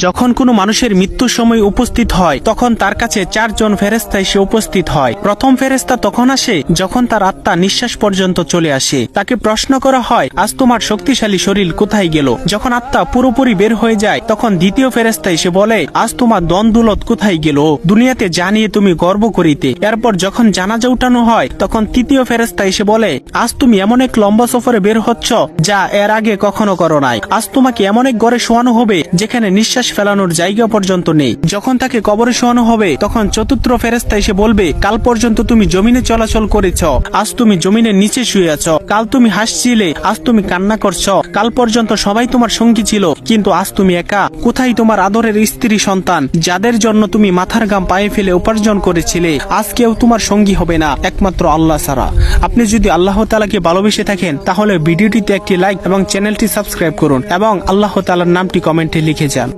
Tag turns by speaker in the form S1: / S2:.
S1: যখন কোনো মানুষের মৃত্যুর সময় উপস্থিত হয় তখন তার কাছে 4 জন ফেরেশতা এসে উপস্থিত হয়। প্রথম ফেরেশতা তখন আসে যখন তার আত্মা নিঃশ্বাস পর্যন্ত চলে আসে। তাকে প্রশ্ন করা হয়, আজ তোমার শক্তিশালী শরীর কোথায় গেল? যখন আত্মা পুরোপুরি বের হয়ে যায় তখন দ্বিতীয় ফেরেশতা এসে বলে, আজ তোমার ধন দৌলত কোথায় গেল? দুনিয়াতে জানিয়ে তুমি গর্ব করিতে। এরপর যখন জানাজা উঠানো হয় তখন তৃতীয় ফেরেশতা এসে বলে, আজ তুমি এমন এক লম্বা সফরে বের হচ্ছ যা এর আগে কখনো করো নাই। আজ তোমাকে এমন এক ঘরে শোয়ানো হবে যেখানে নিঃশ্বাস ফেলানোর জায়গা পর্যন্ত নেই। যখন তাকে কবরে শোয়ানো হবে তখন চতুর্থ ফেরেশতা এসে বলবে, কাল পর্যন্ত তুমি জমিনে চলাচল করেছ, আজ তুমি জমিনের নিচে শুয়ে আছো। কাল তুমি হাসছিলে, আজ তুমি কান্না করছো। কাল পর্যন্ত সবাই তোমার সঙ্গী ছিল, কিন্তু আজ তুমি একা। কোথায় তোমার আদরের স্ত্রী সন্তান যাদের জন্য তুমি মাথার ঘাম পায়ে ফেলে উপার্জন করেছিলে? আজ কেউ তোমার সঙ্গী হবে না একমাত্র আল্লাহ ছাড়া। আপনি যদি আল্লাহ তাআলাকে ভালোবেসে থাকেন তাহলে ভিডিওটিতে একটি লাইক এবং চ্যানেলটি সাবস্ক্রাইব করুন এবং আল্লাহ তাআলার নামটি কমেন্টে লিখে যান।